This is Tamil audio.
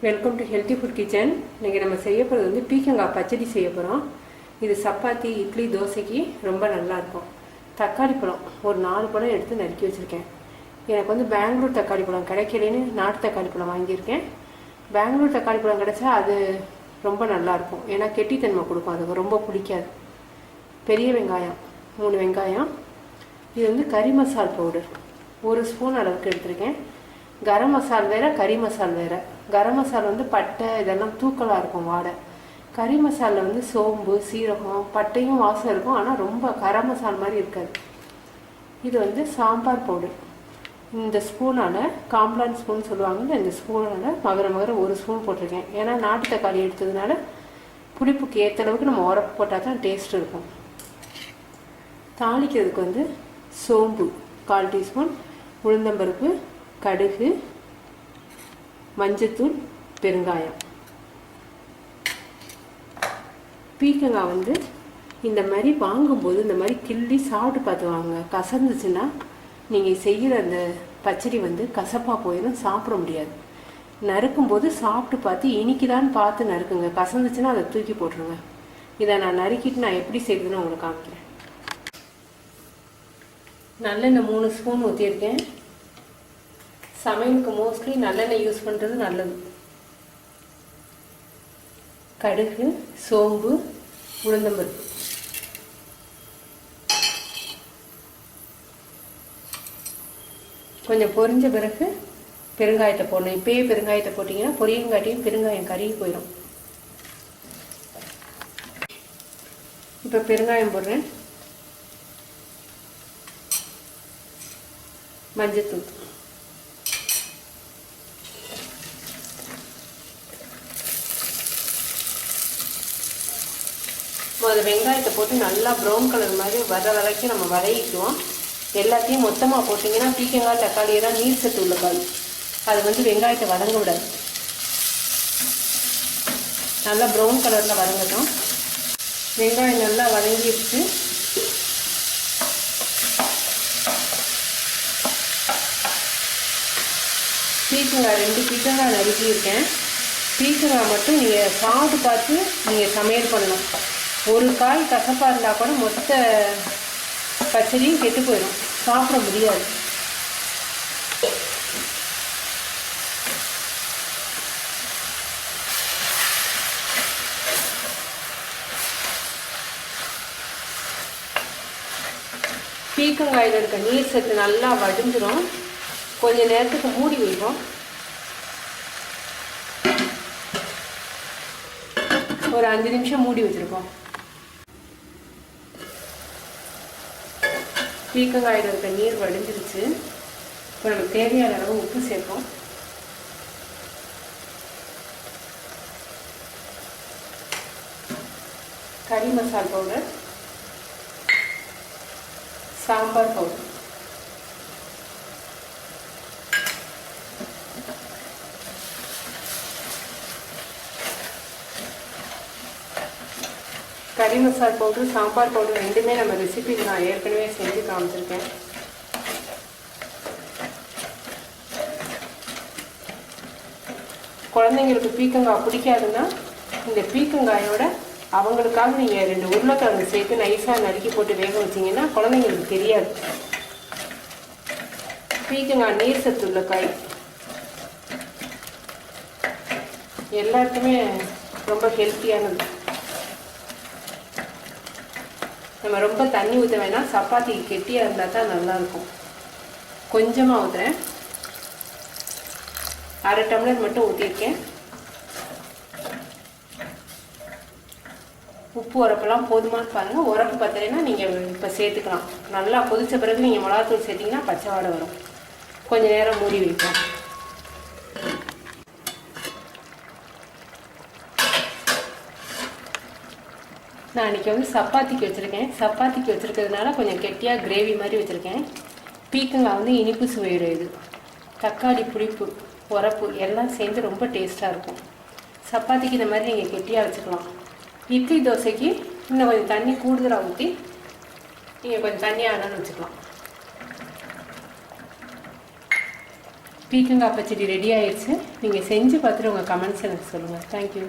Welcome to healthy food kitchen. இன்றைக்கி நம்ம செய்ய போகிறது வந்து பீக்கங்காய் பச்சடி செய்ய போகிறோம். இது சப்பாத்தி, இட்லி, தோசைக்கு ரொம்ப நல்லாயிருக்கும். தக்காளி பழம் ஒரு 4 பழம் எடுத்து நறுக்கி வச்சுருக்கேன். எனக்கு வந்து பெங்களூர் தக்காளி பழம் கிடைக்கலன்னு நாட்டு தக்காளி பழம் வாங்கியிருக்கேன். பெங்களூர் தக்காளி பழம் கிடைச்சா அது ரொம்ப நல்லாயிருக்கும், ஏன்னா கெட்டித்தன்மை கொடுக்கும், அதுக்கு ரொம்ப பிடிக்காது. பெரிய வெங்காயம் 3 வெங்காயம். இது வந்து கறி மசால் பவுடர் 1 ஸ்பூன் அளவுக்கு எடுத்திருக்கேன். கரம் மசால் வேறு, கறி மசால் வேறு. கரம் மசால் வந்து பட்டை இதெல்லாம் தூக்கலாக இருக்கும் வாடை. கறி மசாலில் வந்து சோம்பு, சீரகம், பட்டையும் வாசம் இருக்கும், ஆனால் ரொம்ப கரம் மசால் மாதிரி இருக்காது. இது வந்து சாம்பார் பவுடர். இந்த ஸ்பூனால், காம்ப்ளான் ஸ்பூன் சொல்லுவாங்கல்ல, இந்த ஸ்பூனால் மகர 1 ஸ்பூன் போட்டிருக்கேன். ஏன்னா நாட்டு தக்காளி எடுத்ததுனால புளிப்புக்கு ஏற்ற அளவுக்கு நம்ம உரப்பு போட்டால் தான் டேஸ்ட் இருக்கும். தாளிக்கிறதுக்கு வந்து சோம்பு 1/4 டீஸ்பூன், உளுந்தம்பருப்பு, கடுகு, மஞ்சத்தூள், பெருங்காயம். பீக்கங்காய் வந்து இந்த மாதிரி வாங்கும்போது இந்த மாதிரி கிள்ளி சாப்பிட்டு பார்த்து வாங்க. கசந்துச்சுன்னா நீங்கள் செய்கிற அந்த பச்சடி வந்து கசப்பாக போயிடும், சாப்பிட முடியாது. நறுக்கும்போது சாப்பிட்டு பார்த்து இனிக்குதான்னு பார்த்து நறுக்குங்க. கசந்துச்சுன்னா அதை தூக்கி போட்டுருங்க. இதை நான் நறுக்கிட்டு நான் எப்படி செய்யுதுன்னு உங்களுக்கு காமிக்கிறேன். நல்லெண்ணெய் 3 ஸ்பூன் ஊற்றியிருக்கேன். சமையலுக்கு மோஸ்ட்லி நல்லெண்ணெய் யூஸ் பண்ணுறது நல்லது. கடுகு, சோம்பு, உளுந்தம்பருப்பு. கொஞ்சம் பொரிஞ்ச பிறகு பெருங்காயத்தை போடணும். இப்பயே பெருங்காயத்தை போட்டிங்கன்னா பொரியங்காட்டியும் பெருங்காயம் கருகி போயிடும். இப்போ பெருங்காயம் போடுறேன். மஞ்சத்தூள், முதல்ல வெங்காயத்தை போட்டு நல்லா ப்ரௌன் கலர் மாதிரி வர வரைக்கும் நம்ம வதக்கிக்குவோம். எல்லாத்தையும் மொத்தமாக போட்டிங்கன்னா பீக்கங்காய், தக்காளி எல்லாம் நீர் சத்து உள்ள காய், அது வந்து வெங்காயத்தை வதங்க விடாது. நல்லா ப்ரௌன் கலரில் வதங்கட்டும். வெங்காயம் நல்லா வதங்கிடுச்சு. பீக்கங்காய் 2 பீக்கங்காய் நறுக்கியிருக்கேன். பீக்கங்காய் மட்டும் நீங்கள் சாப்பிட்டு பார்த்து நீங்கள் சமையல் பண்ணலாம். ஒரு காய் கசப்பாக இருந்தால் கூட மொத்த பச்சடியும் கெட்டு போயிடும், சாப்பிட முடியாது. பீக்கங்காயில் இருக்க நீர் சத்து நல்லா வடிஞ்சிடும். கொஞ்ச நேரத்துக்கு மூடி வைப்போம். ஒரு 5 நிமிஷம் மூடி வச்சுருக்கோம். பீக்கங்காயில் இருக்க நீர் வடிஞ்சிருச்சு. இப்போ நமக்கு தேவையான அளவு உப்பு சேர்ப்போம். கறி மசால் பவுடர், சாம்பார் பவுடர், கறி மசால் பவுடர், சாம்பார் பவுடர் ரெண்டுமே நம்ம ரெசிபிக்கு நான் ஏற்கனவே செஞ்சு காமிச்சிருக்கேன். குழந்தைங்களுக்கு பீக்கங்காய் பிடிக்காதுன்னா இந்த பீக்கங்காயோட அவங்களுக்காக நீங்கள் 2 உருளைக்கிழங்கு சேர்த்து நைஸாக நறுக்கி போட்டு வேக வச்சிங்கன்னா குழந்தைங்களுக்கு தெரியாது. பீக்கங்காய் நீர் சத்து உள்ள காய், எல்லாருக்குமே ரொம்ப ஹெல்த்தியானது. நம்ம ரொம்ப தண்ணி ஊற்ற வேணாம், சப்பாத்தி கெட்டியாக இருந்தால் தான் நல்லாயிருக்கும். கொஞ்சமாக ஊற்றுறேன். 1/2 டம்ளர் மட்டும் ஊற்றிருக்கேன். உப்பு உரப்பெல்லாம் போதுமானு பாருங்கள். உரப்பு பத்தலைன்னா நீங்கள் இப்போ சேர்த்துக்கலாம். நல்லா கொதித்த பிறகு நீங்கள் மிளகாத்தூள் சேர்த்திங்கன்னா பச்சை வாடை வரும். கொஞ்சம் நேரம் மூடி வைப்போம். நான் இன்றைக்கி வந்து சப்பாத்திக்கு வச்சுருக்கேன். சப்பாத்திக்கு வச்சுருக்கிறதுனால கொஞ்சம் கெட்டியாக கிரேவி மாதிரி வச்சுருக்கேன். பீக்கங்காய் வந்து இனிப்பு சுவையுடையது. தக்காளி புளிப்பு, உரப்பு எல்லாம் சேர்ந்து ரொம்ப டேஸ்ட்டாக இருக்கும். சப்பாத்திக்கு இந்த மாதிரி நீங்கள் கெட்டியாக வச்சுக்கலாம். இட்லி, தோசைக்கு இன்னும் கொஞ்சம் தண்ணி கூடுதலாக ஊற்றி நீங்கள் கொஞ்சம் தண்ணியாக ஆனாலும் வச்சுக்கலாம். பீக்கங்காய் பச்சடி ரெடி ஆயிடுச்சு. நீங்கள் செஞ்சு பார்த்துட்டு உங்கள் கமெண்ட்ஸ் எனக்கு சொல்லுங்கள். தேங்க்யூ.